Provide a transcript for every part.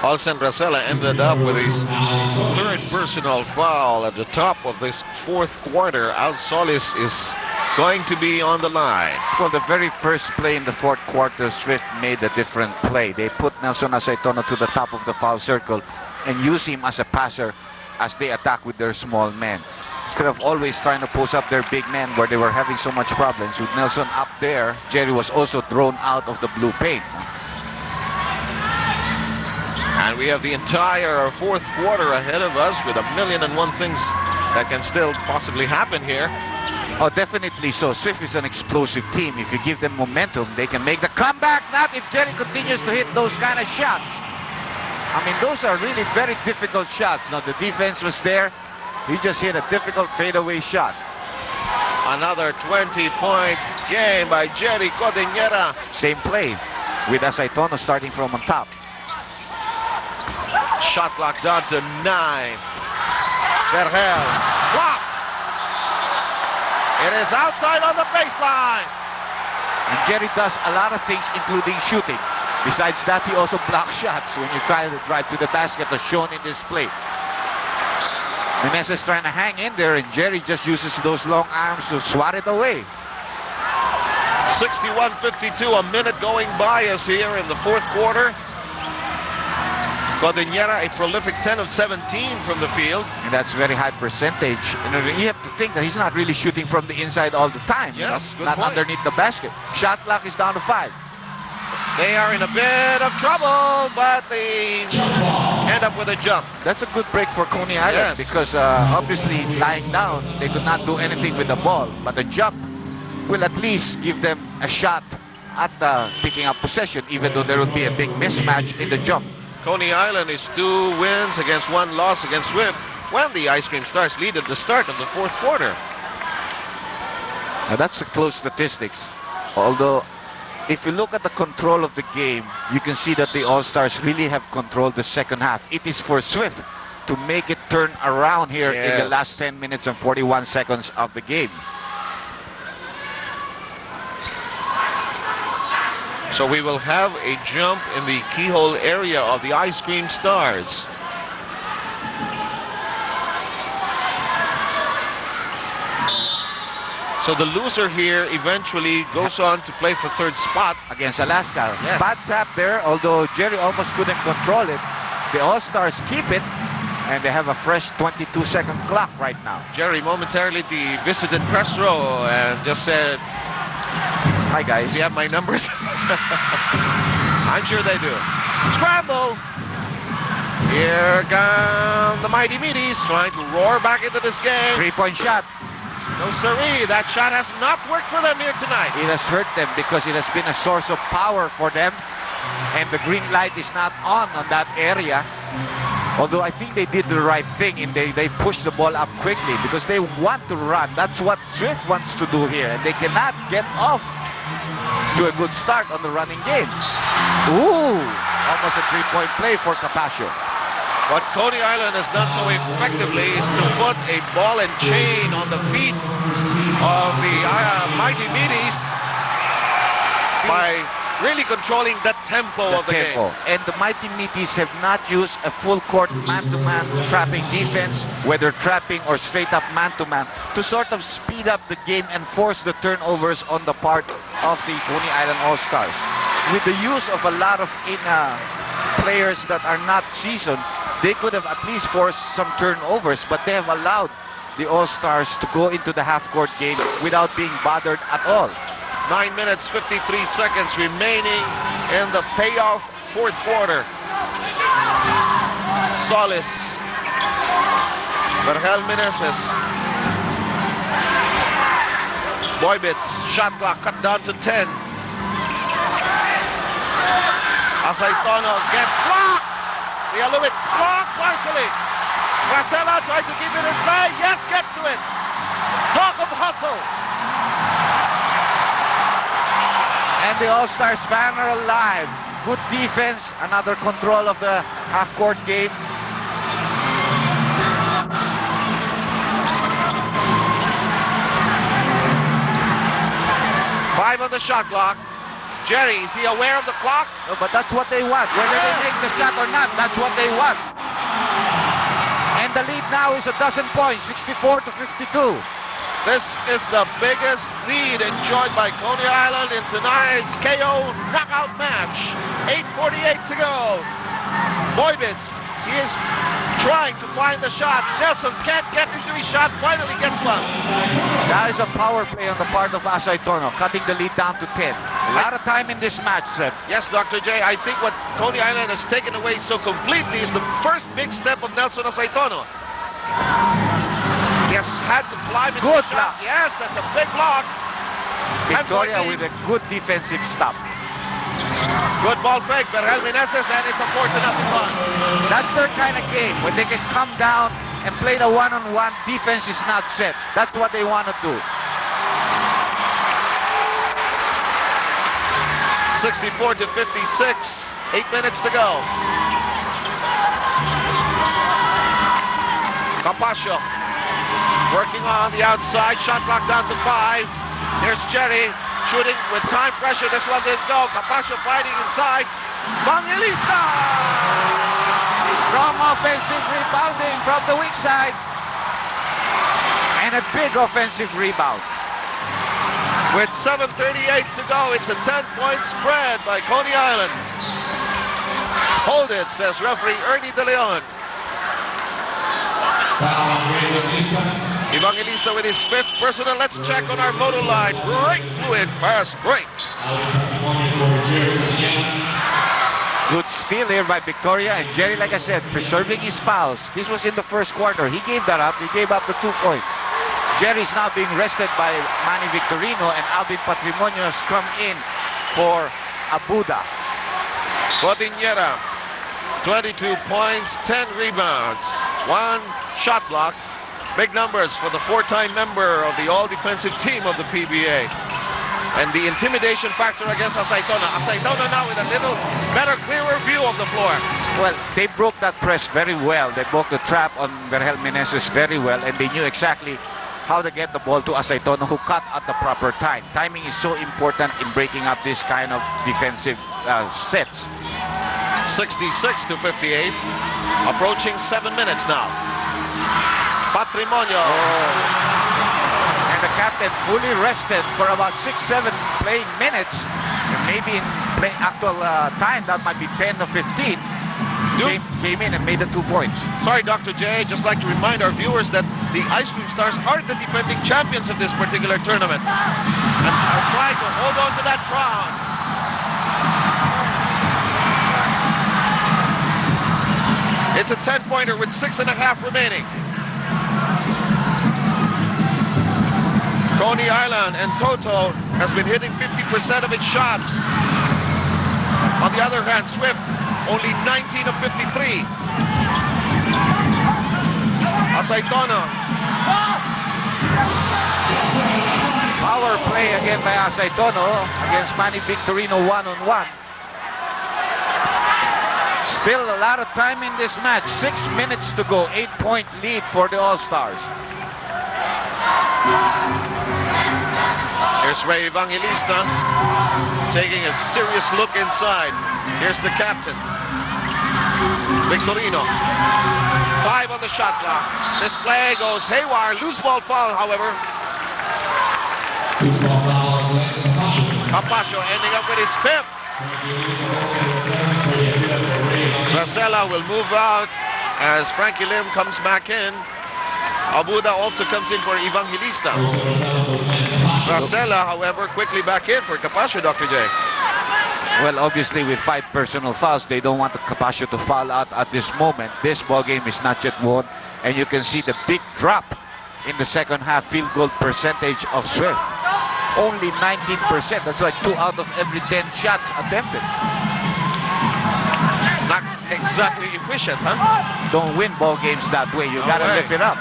Olsen Rosella ended up with his third personal foul at the top of this fourth quarter. Al Solis is going to be on the line. Well, the very first play in the fourth quarter, Swift made a different play. They put Nelson Aceitono to the top of the foul circle and use him as a passer as they attack with their small men. Instead of always trying to post up their big men where they were having so much problems. With Nelson up there, Jerry was also thrown out of the blue paint. And we have the entire fourth quarter ahead of us with 1,000,001 things that can still possibly happen here. Oh, definitely so. Swift is an explosive team. If you give them momentum, they can make the comeback. Not if Jerry continues to hit those kind of shots. I mean, those are really very difficult shots. Now, the defense was there. He just hit a difficult fadeaway shot. Another 20-point game by Jerry Codinera. Same play with Aceitono starting from on top. Shot clock down to 9. Vergel blocked. It is outside on the baseline. And Jerry does a lot of things, including shooting. Besides that, he also blocks shots when you try to drive to the basket, as shown in this play. Meneses is trying to hang in there, and Jerry just uses those long arms to swat it away. 61-52, a minute going by us here in the fourth quarter. Codinera, a prolific 10 of 17 from the field. And that's very high percentage. You have to think that he's not really shooting from the inside all the time. Yes, good not point. Underneath the basket. Shot clock is down to 5. They are in a bit of trouble, but they end up with a jump. That's a good break for Coney Island, Yes. because obviously lying down, they could not do anything with the ball. But the jump will at least give them a shot at picking up possession, even though there will be a big mismatch in the jump. Coney Island is 2 wins against 1 loss against Swift when the Ice Cream Stars lead at the start of the fourth quarter. Now that's a close statistics. Although, if you look at the control of the game, you can see that the All-Stars really have controlled the second half. It is for Swift to make it turn around here in the last 10 minutes and 41 seconds of the game. So we will have a jump in the keyhole area of the Ice Cream Stars. So the loser here eventually goes on to play for third spot Against Alaska. Yes. Bad tap there, although Jerry almost couldn't control it. The All-Stars keep it, and they have a fresh 22-second clock right now. Jerry momentarily visited press row and just said, Hi, guys. "Do you have my numbers?" I'm sure they do. Scramble! Here come the Mighty Meaties trying to roar back into this game. Three-point shot. No siree, that shot has not worked for them here tonight. It has hurt them because it has been a source of power for them, and the green light is not on that area. Although I think they did the right thing, and they pushed the ball up quickly because they want to run. That's what Swift wants to do here, and they cannot get off to a good start on the running game. Ooh, almost a three-point play for Capaccio. What Coney Island has done so effectively is to put a ball and chain on the feet of the Mighty Meaties by really controlling the tempo of the game. And the Mighty Meaties have not used a full-court man-to-man trapping defense, whether trapping or straight-up man-to-man, to sort of speed up the game and force the turnovers on the part of the Coney Island All-Stars. With the use of a lot of players that are not seasoned, they could have at least forced some turnovers, but they have allowed the All-Stars to go into the half-court game without being bothered at all. 9 minutes, 53 seconds remaining in the payoff fourth quarter. Solis. Vergel Meneses. Boybits, shot clock cut down to 10. Aceitono gets blocked. The Aluit blocked partially. Marcela tried to keep it in play. Yes, gets to it. Talk of hustle. And the All-Stars fan are alive. Good defense, another control of the half-court game. Five on the shot clock. Jerry, is he aware of the clock? No, but that's what they want. Whether they make the shot or not, that's what they want. And the lead now is a dozen points, 64 to 52. This is the biggest lead enjoyed by Coney Island in tonight's KO knockout match. 8:48 to go. Boybitz, he is trying to find the shot. Nelson can't get into his shot, finally gets one. That is a power play on the part of Asaytono, cutting the lead down to 10. A lot of time in this match, Seb. Yes, Dr. J, I think what Coney Island has taken away so completely is the first big step of Nelson Asaytono. He has had to climb into Good the shot. block. Yes, that's a big block. Victoria 10-14. with a good defensive stop. Good ball fake, Berhel Meneses, and it's a 4-0 run. That's their kind of game, when they can come down and play the one-on-one. Defense is not set. That's what they want to do. 64 to 56. 8 minutes to go. Capaccio working on the outside. Shot clock down to 5. There's Jerry shooting with time pressure. This one didn't go. Capaccio fighting inside. Evangelista! Strong offensive rebounding from the weak side. And a big offensive rebound. With 7:38 to go, it's a 10-point spread by Coney Island. Hold it, says referee Ernie De Leon. Evangelista with his 5th personal. Let's check on our motor line. Break fluid, fast break. Good steal here by Victoria, and Jerry, like I said, preserving his fouls. This was in the first quarter. He gave that up. He gave up the 2 points. Jerry's now being rested by Manny Victorino, and Alvin Patrimonio has come in for Abuda. Cordillera, 22 points, 10 rebounds, 1 shot block. Big numbers for the 4-time member of the all-defensive team of the PBA. And the intimidation factor against Asaytono. Asaytono now with a little better, clearer view of the floor. Well, they broke that press very well. They broke the trap on Berhel Meneses very well, and they knew exactly how to get the ball to Asaytono, who cut at the proper time. Timing is so important in breaking up this kind of defensive sets. 66 to 58. Approaching 7 minutes now. Patrimonio. And the captain fully rested for about 6-7 playing minutes. And maybe in actual time, that might be 10 or 15. Came in and made the 2 points. Sorry, Dr. J. Just like to remind our viewers that the Ice Cream Stars are the defending champions of this particular tournament. And are trying to hold on to that crown. It's a 10-pointer with 6.5 remaining. Coney Island and Toto has been hitting 50% of its shots. On the other hand, Swift only 19 of 53. Asaytono. Power play again by Asaytono against Manny Victorino one-on-one. Still a lot of time in this match. 6 minutes to go. 8-point lead for the All-Stars. Here's Ray Evangelista taking a serious look inside. Here's the captain, Victorino. 5 on the shot clock. This play goes haywire. Loose ball foul, however. Capaccio ending up with his 5th. Racela will move out as Frankie Lim comes back in. Abuda also comes in for Evangelista. Racela, however, quickly back in for Capaccio, Dr. J. Well, obviously with 5 personal fouls, they don't want Capaccio to foul out at this moment. This ball game is not yet won, and you can see the big drop in the second half field goal percentage of Swift. Only 19%. That's like 2 out of every 10 shots attempted. Not exactly efficient, huh? Don't win ball games that way. You gotta lift it up.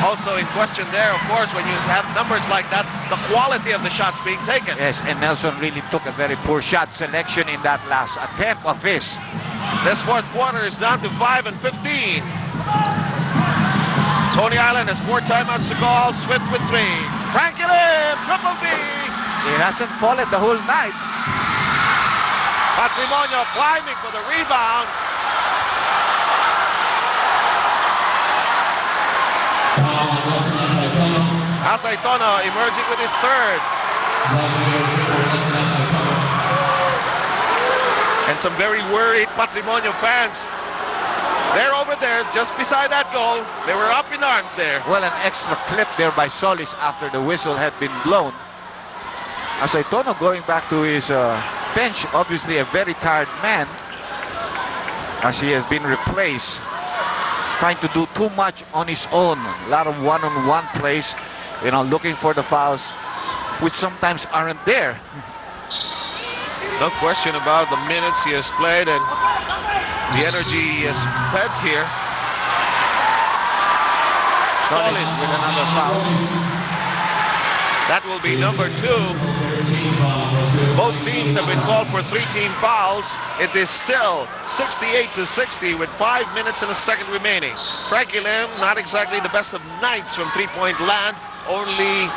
Also in question there, of course, when you have numbers like that, the quality of the shots being taken. Yes, and Nelson really took a very poor shot selection in that last attempt of his. This 4th quarter is down to 5 and 15. Coney Island has 4 timeouts to call. Swift with 3. Frankie Lim, triple B. He hasn't fallen the whole night. Patrimonio climbing for the rebound. Asaitono emerging with his third. And some very worried Patrimonio fans. They're over there just beside that goal. They were up in arms there. Well, an extra clip there by Solis after the whistle had been blown. Asaitono going back to his bench, obviously a very tired man, as he has been replaced, trying to do too much on his own. A lot of one-on-one plays, you know, looking for the fouls, which sometimes aren't there. No question about the minutes he has played and the energy he has spent here. Solis with another foul. That will be number 2. Both teams have been called for 3-team fouls. It is still 68-60 with 5 minutes and a second remaining. Frankie Lim, not exactly the best of nights from three-point land. Only,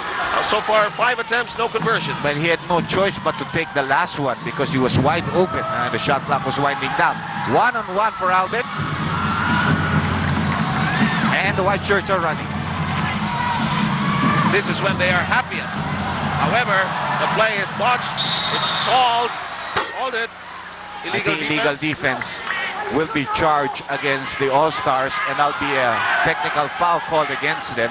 so far, 5 attempts, no conversions. But he had no choice but to take the last one because he was wide open and the shot clock was winding down. One-on-one for Albert. And the white shirts are running. This is when they are happiest. However, the play is botched. It's stalled. Hold it. Illegal defense will be charged against the All-Stars, and that'll be a technical foul called against them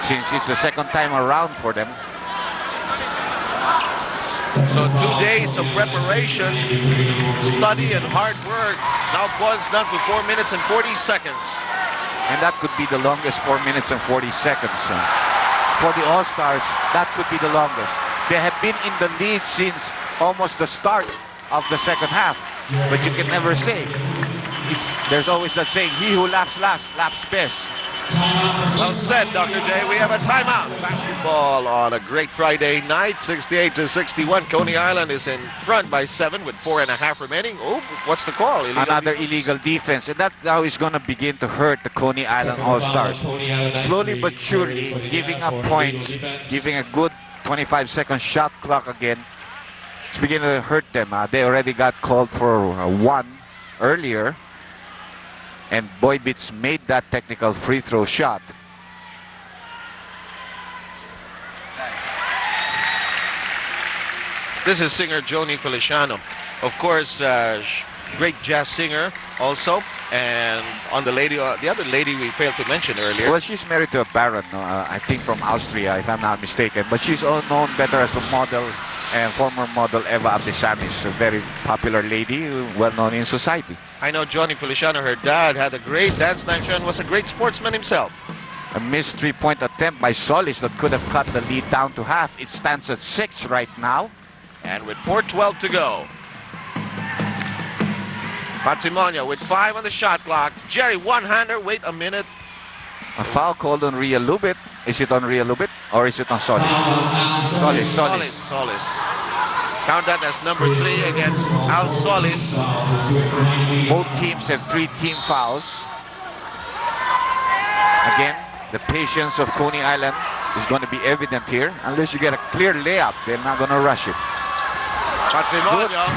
since it's the second time around for them. So 2 days of preparation, study, and hard work now boils down to 4 minutes and 40 seconds. And that could be the longest 4 minutes and 40 seconds. For the All-Stars, that could be the longest. They have been in the lead since almost the start of the second half. But you can never say. There's always that saying, he who laughs last, laughs best. Well said, Dr. J. We have a timeout. Basketball on a great Friday night, 68-61. Coney Island is in front by 7 with 4.5 remaining. Oh, what's the call? Another illegal defense, and that now is going to begin to hurt the Coney Island All-Stars. Slowly but surely, giving up points, giving a good 25-second shot clock again. It's beginning to hurt them. They already got called for 1 earlier. And Boybits made that technical free throw shot. This is singer Joni Feliciano. Of course, great jazz singer also. And on the other lady we failed to mention earlier. Well, she's married to a baron, I think from Austria, if I'm not mistaken. But she's known better as a model and former model Eva Abdisamis, a very popular lady, well known in society. I know Johnny Feliciano, her dad, had a great dance night show and was a great sportsman himself. A missed three-point attempt by Solis that could have cut the lead down to half. It stands at 6 right now. And with 4:12 to go. Patrimonio with 5 on the shot clock. Jerry, one-hander, wait a minute. A foul called on Ria Lubit. Is it on Ria Lubit or is it on Solis? Solis. Count that as number 3 against Al Solis. Both teams have 3-team fouls. Again, the patience of Coney Island is going to be evident here. Unless you get a clear layup, they're not going to rush it. Patrimonio.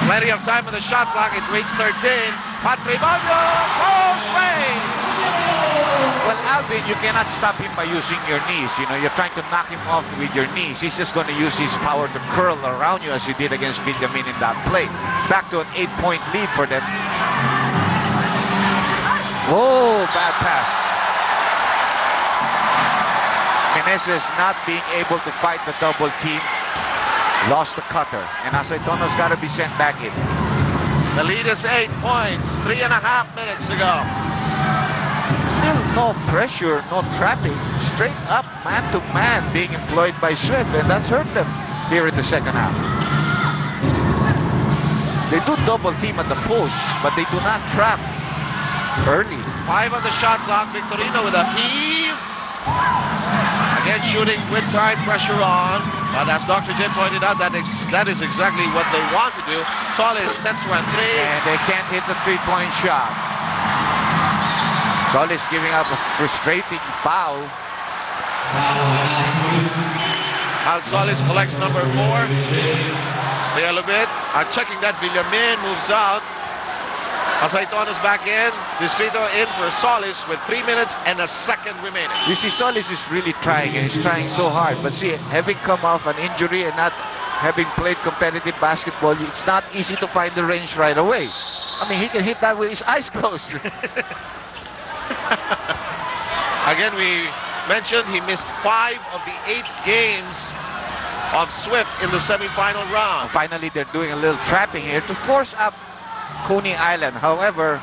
Plenty of time on the shot clock. It reads 13. Patrimonio goes range. Well, Alvin, you cannot stop him by using your knees. You know, you're trying to knock him off with your knees. He's just going to use his power to curl around you as he did against Benjamin in that play. Back to an 8-point lead for them. Oh, bad pass. Meneses not being able to fight the double team. Lost the cutter. And Asaitono's got to be sent back in. The lead is 8 points. 3.5 minutes to go. Still no pressure, no trapping. Straight up man-to-man being employed by Swift. And that's hurt them here in the second half. They do double team at the post, but they do not trap early. 5 on the shot clock. Victorino with a heave. Again, shooting with time pressure on. But as Dr. J pointed out, that is exactly what they want to do. Solis sets for a 3. And they can't hit the 3-point shot. Solis giving up a frustrating foul. Al Solis collects number 4. The Elubit are checking that. Villamin moves out. Asaitono's back in. Distrito in for Solis with 3 minutes and a second remaining. You see, Solis is really trying, and he's trying so hard. But see, having come off an injury and not having played competitive basketball, it's not easy to find the range right away. I mean, he can hit that with his eyes closed. Again, we mentioned he missed 5 of the 8 games of Swift in the semifinal round. Finally, they're doing a little trapping here to force up Coney Island. However,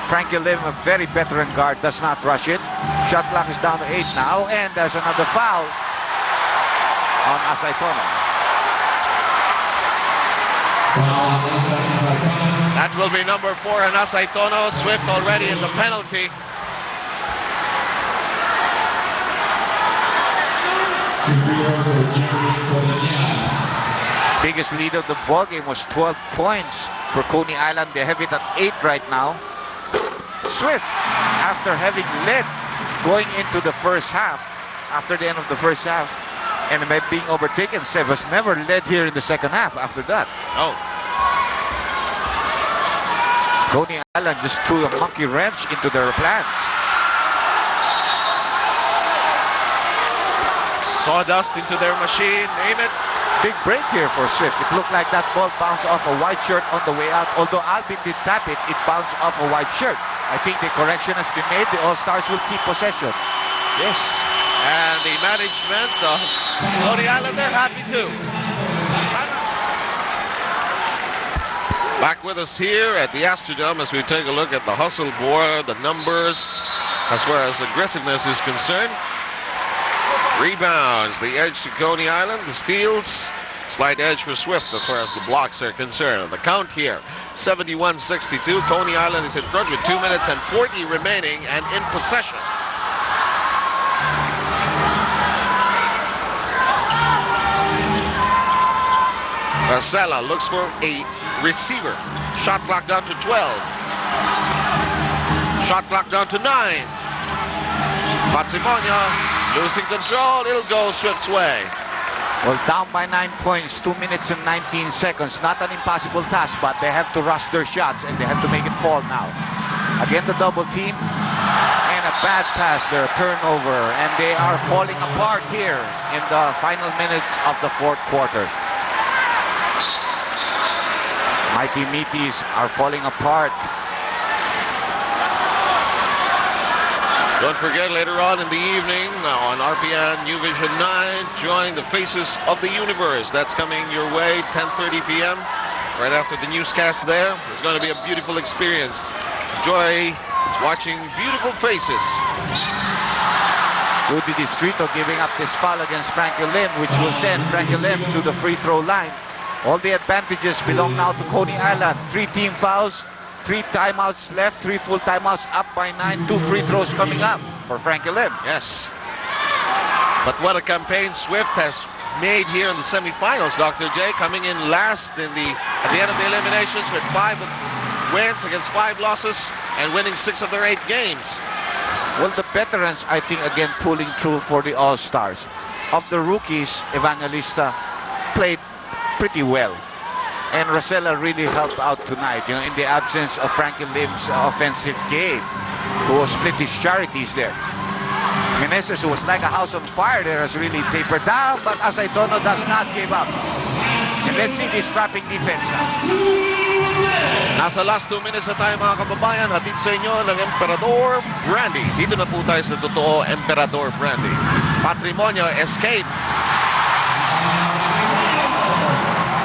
Frankie Lim, a very veteran guard, does not rush it. Shot clock is down to 8 now, and there's another foul on Asaitono. That will be number 4 on Asaitono. Swift already in the penalty. Biggest lead of the ball game was 12 points for Coney Island. They have it at 8 right now. Swift, after having led going into the first half, after the end of the first half, and by being overtaken, Sev has never led here in the second half after that. Oh. Coney Island just threw a monkey wrench into their plans. Sawdust into their machine, name it. Big break here for Swift. It looked like that ball bounced off a white shirt on the way out. Although Albin did tap it, it bounced off a white shirt. I think the correction has been made. The All-Stars will keep possession. Yes. And the management of Coney Island, they're happy too. Back with us here at the Astrodome as we take a look at the hustle board, the numbers, as far as aggressiveness is concerned. Rebounds, the edge to Coney Island. The steals, slight edge for Swift as far as the blocks are concerned. The count here, 71-62. Coney Island is in front with 2 minutes and 40 remaining and in possession. Marcela looks for a receiver. Shot clock down to 12. Shot clock down to 9. Patrimonio losing control. It'll go Swift's way. Well, down by 9 points, 2 minutes and 19 seconds. Not an impossible task, but they have to rush their shots and they have to make it fall now. Again, the double team and a bad pass there, a turnover, and they are falling apart here in the final minutes of the fourth quarter. Mighty Meaties are falling apart. Don't forget, later on in the evening on RPN New Vision 9, join the Faces of the Universe. That's coming your way, 10:30 p.m. right after the newscast there. It's going to be a beautiful experience. Enjoy watching beautiful faces. Rudy Distrito giving up this foul against Frankie Lim, which will send Frankie Lim to the free throw line. All the advantages belong now to Coney Island. 3 team fouls. 3 timeouts left, 3 full timeouts, up by 9, 2 free throws coming up for Frankie Lim. Yes. But what a campaign Swift has made here in the semifinals, Dr. J, coming in last at the end of the eliminations with 5 wins against 5 losses and winning 6 of their 8 games. Well, the veterans, I think, again, pulling through for the All-Stars. Of the rookies, Evangelista played pretty well. And Rosella really helped out tonight, you know, in the absence of Frankie Lim's offensive game, who split his charities there. Meneses, who was like a house on fire there, has really tapered down, but Asaitono does not give up. And let's see this trapping defense now. Nasa last 2 minutes na tayo, mga kababayan. Hatid sa inyo ng Emperador Brandy. Dito na po tayo sa totoo Emperador Brandy. Patrimonio escapes.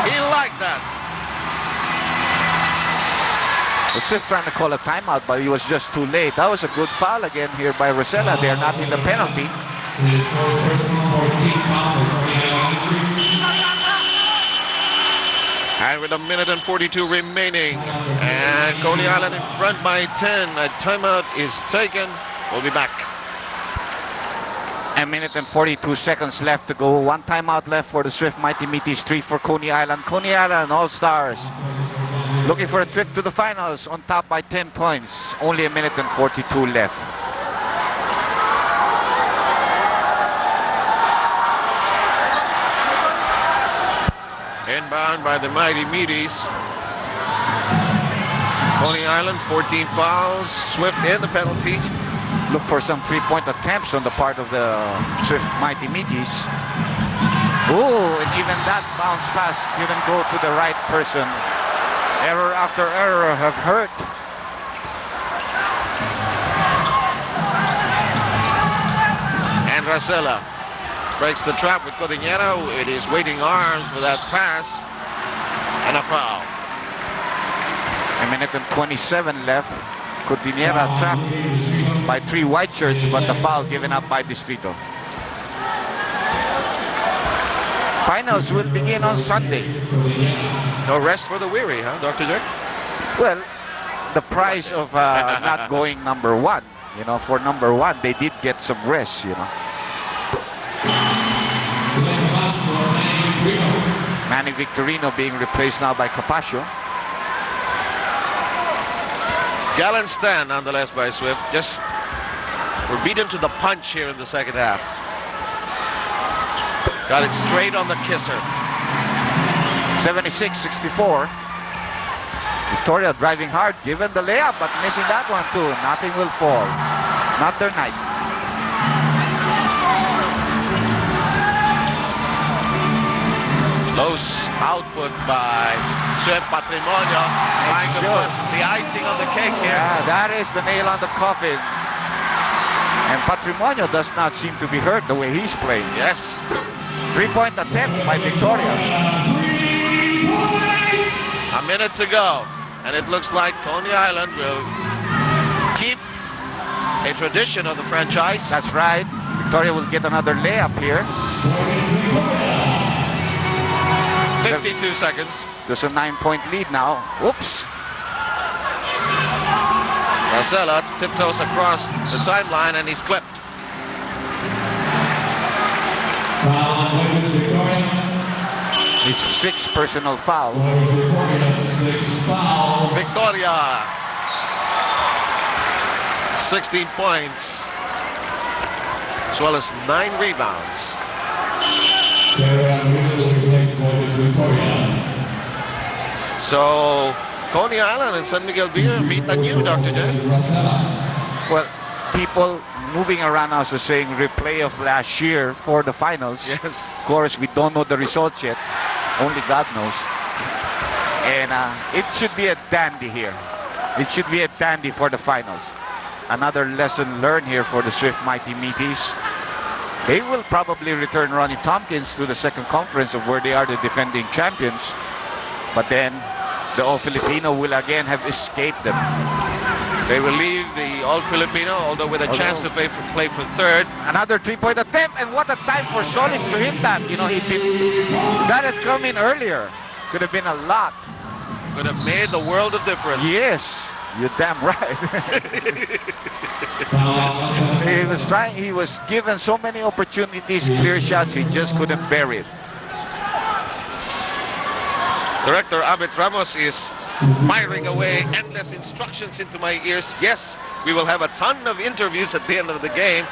He liked that. Was just trying to call a timeout, but he was just too late. That was a good foul again here by Rosella. They're not in the penalty. And with 1 minute and 42 remaining, and Coney Island in front by 10. A timeout is taken. We'll be back. A minute and 42 seconds left to go. 1 timeout left for the Swift Mighty Meaties, 3 for Coney Island. Coney Island All-Stars looking for a trip to the finals, on top by 10 points. Only 1 minute and 42 left. rebound by the mighty Meaties. Coney Island, 14 fouls. Swift in the penalty. Look for some three-point attempts on the part of the Swift Mighty Meaties. Oh, and even that bounce pass didn't go to the right person. Error after error have hurt. And Racela breaks the trap with Cordillera. It is waiting arms for that pass. And a foul. A minute and 27 left. Cordillera trapped by 3 white shirts, but the foul given up by Distrito. Finals will begin on Sunday. No rest for the weary, huh, Dr. Jack? Well, the price of not going number 1, you know, for number 1, they did get some rest, you know. Manny Victorino being replaced now by Capaccio. Gallant stand, nonetheless, by Swift. Just we're beaten to the punch here in the second half. Got it straight on the kisser. 76-64. Victoria driving hard, given the layup, but missing that one too. Nothing will fall. Not their night. Close output by Swift. Patrimonio trying to put the icing on the cake here. Yeah, that is the nail on the coffin. And Patrimonio does not seem to be hurt the way he's playing. Yes. 3-point attempt by Victoria. A minute to go. And it looks like Coney Island will keep a tradition of the franchise. That's right. Victoria will get another layup here. 52 seconds. There's a 9-point lead now. Oops. Racela tiptoes across the timeline and he's clipped. His 6th personal foul. Victoria. 16 points. As well as 9 rebounds. So, Coney Island and San Miguel Beer meet anew, Dr. J. Well, people moving around us are saying replay of last year for the finals. Yes. Of course, we don't know the results yet. Only God knows. And it should be a dandy here. It should be a dandy for the finals. Another lesson learned here for the Swift Mighty Meaties. They will probably return Ronnie Tompkins to the second conference of where they are the defending champions. But then the All-Filipino will again have escaped them. They will leave the All-Filipino, although with a chance to play for third. Another 3-point attempt, and what a time for Solis to hit that. You know, that had come in earlier. Could have been a lot. Could have made the world of difference. Yes, you're damn right. He was given so many opportunities, clear shots, he just couldn't bury it. Director Abet Ramos is firing away endless instructions into my ears. Yes, we will have a ton of interviews at the end of the game,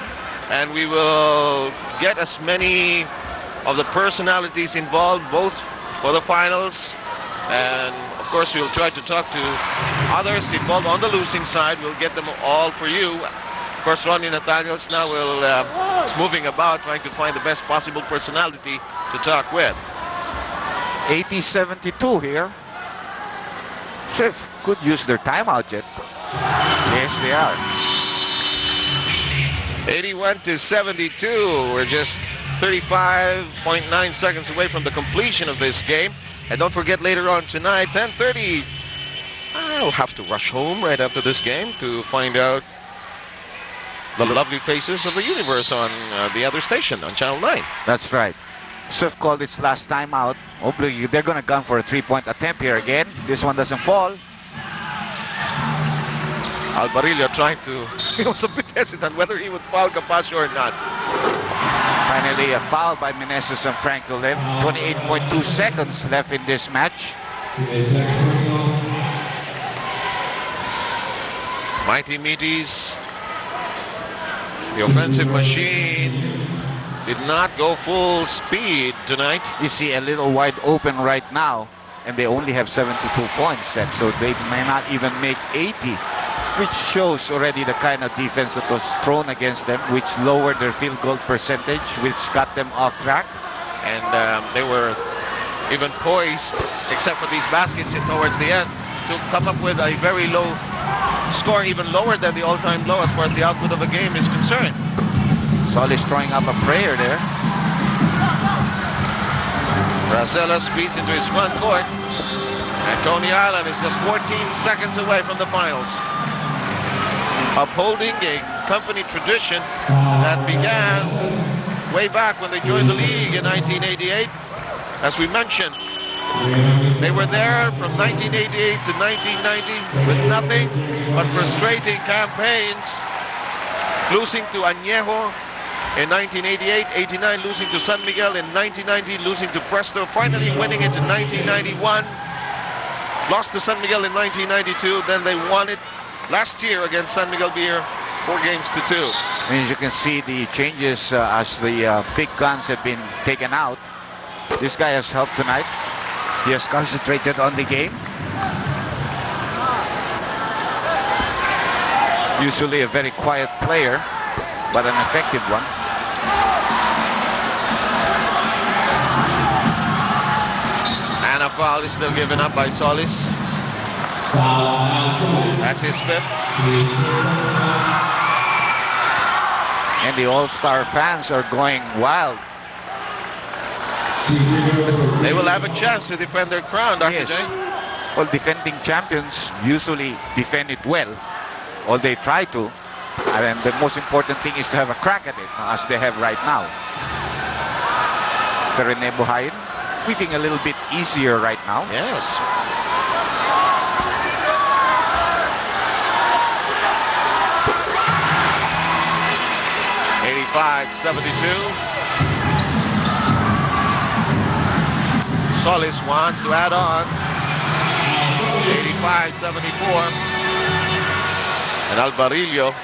and we will get as many of the personalities involved, both for the finals, and of course we'll try to talk to others involved on the losing side. We'll get them all for you. Of course, Ronnie Nathaniels now is moving about, trying to find the best possible personality to talk with. 80-72 here. Swift could use their timeout yet. Yes, they are. 81-72. We're just 35.9 seconds away from the completion of this game. And don't forget, later on tonight, 10:30, I'll have to rush home right after this game to find out the lovely faces of the universe on the other station, on Channel 9. That's right. Swift called its last timeout. Hopefully, they're going to gun for a 3-point attempt here again. This one doesn't fall. Alvarillo trying to... He was a bit hesitant whether he would foul Capaccio or not. Finally, a foul by Meneses and Franco. 28.2 seconds left in this match. Mighty Meaties, the offensive machine, did not go full speed tonight. You see a little wide open right now, and they only have 72 points set, so they may not even make 80, which shows already the kind of defense that was thrown against them, which lowered their field goal percentage, which got them off track. And they were even poised, except for these baskets towards the end, to come up with a very low score, even lower than the all-time low as far as the output of a game is concerned. Solis throwing up a prayer there. Bracella speeds into his front court, and Coney Island is just 14 seconds away from the finals, upholding a company tradition that began way back when they joined the league in 1988. As we mentioned, they were there from 1988 to 1990 with nothing but frustrating campaigns, losing to Añejo in 1988, 89 losing to San Miguel, in 1990 losing to Presto, finally winning it in 1991, lost to San Miguel in 1992, then they won it last year against San Miguel Beer, 4-2. And as you can see the changes as the big guns have been taken out. This guy has helped tonight. He has concentrated on the game. Usually a very quiet player, but an effective one. And a foul is still given up by Solis. That's his fifth. And the All-Star fans are going wild. They will have a chance to defend their crown, Dr. Yes. J. Well, defending champions usually defend it well, or they try to. And the most important thing is to have a crack at it, as they have right now. Mr. Rene Buhayin, tweaking a little bit easier right now. Yes. (85-72). Solis wants to add on. 85-74. And Alvarillo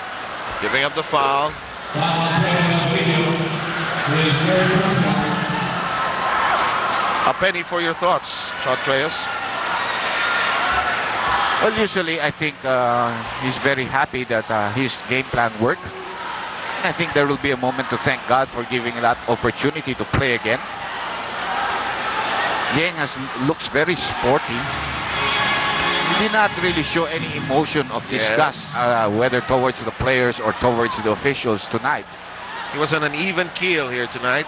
giving up the foul. A penny for your thoughts, Chotreas. Well, usually I think he's very happy that his game plan worked. And I think there will be a moment to thank God for giving that opportunity to play again. Yang looks very sporty. He did not really show any emotion of disgust, whether towards the players or towards the officials tonight. He was on an even keel here tonight.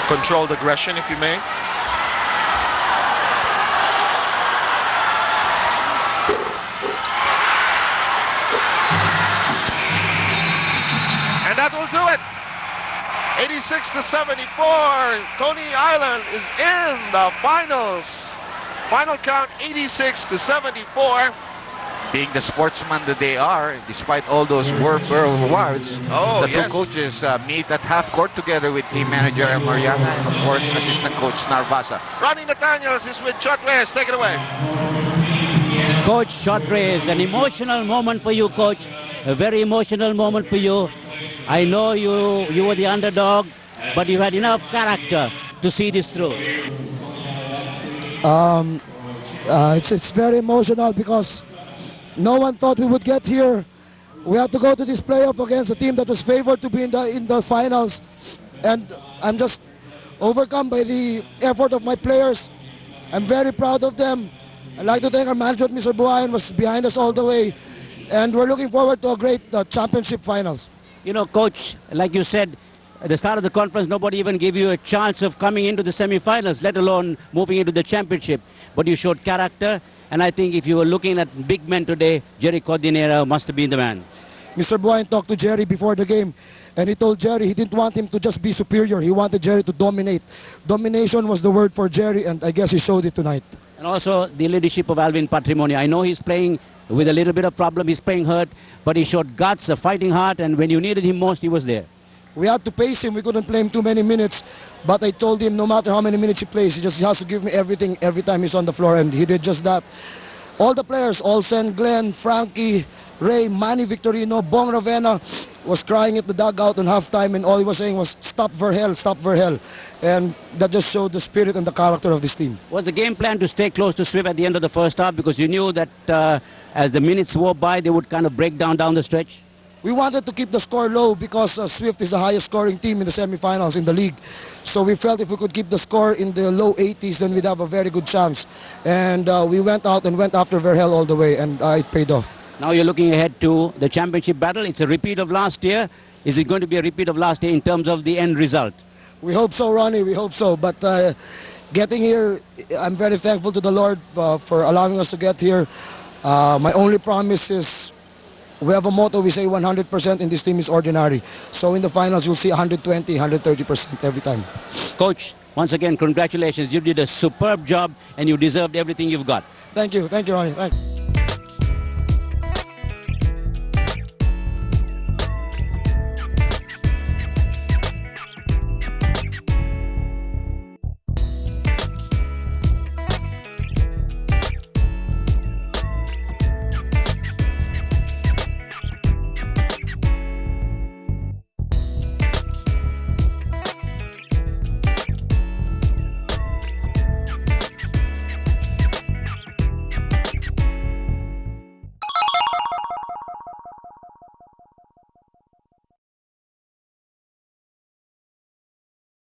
Controlled aggression, if you may. And that will do it. 86-74. Coney Island is in the finals. Final count 86-74. Being the sportsman that they are, despite all those World awards, the two coaches meet at half court together with team manager Mariana and of course assistant coach Narvasa. Ronnie Nathaniels is with Chotreas. Take it away. Coach Chotreas, an emotional moment for you, Coach. A very emotional moment for you. I know you were the underdog, but you had enough character to see this through. It's very emotional because no one thought we would get here. We had to go to this playoff against a team that was favored to be in the finals, and I'm just overcome by the effort of my players. I'm very proud of them. I'd like to thank our manager, Mr. Buhayin, was behind us all the way, and we're looking forward to a great championship finals. You know, Coach, like you said, at the start of the conference, nobody even gave you a chance of coming into the semifinals, let alone moving into the championship. But you showed character, and I think if you were looking at big men today, Jerry Cordinera must have been the man. Mr. Buhayin talked to Jerry before the game, and he told Jerry he didn't want him to just be superior. He wanted Jerry to dominate. Domination was the word for Jerry, and I guess he showed it tonight. And also the leadership of Alvin Patrimonio. I know he's playing with a little bit of problem. He's playing hurt, but he showed guts, a fighting heart, and when you needed him most, he was there. We had to pace him. We couldn't play him too many minutes, but I told him no matter how many minutes he plays, he just has to give me everything every time he's on the floor, and he did just that. all the players, Olsen, Glenn, Frankie, Ray, Manny Victorino, Bong Ravenna was crying at the dugout in halftime, and all he was saying was, stop Verhel, stop Verhel. And that just showed the spirit and the character of this team. Was the game plan to stay close to Swift at the end of the first half because you knew that as the minutes wore by, they would kind of break down the stretch? We wanted to keep the score low because Swift is the highest scoring team in the semifinals in the league. So we felt if we could keep the score in the low 80s, then we'd have a very good chance. And we went out and went after Verhel all the way, and it paid off. Now you're looking ahead to the championship battle. It's a repeat of last year. Is it going to be a repeat of last year in terms of the end result? We hope so, Ronnie. We hope so. But getting here, I'm very thankful to the Lord for allowing us to get here. My only promise is we have a motto. We say 100% in this team is ordinary. So in the finals, you'll see 120, 130% every time. Coach, once again, congratulations. You did a superb job and you deserved everything you've got. Thank you. Thank you, Ronnie. Thanks.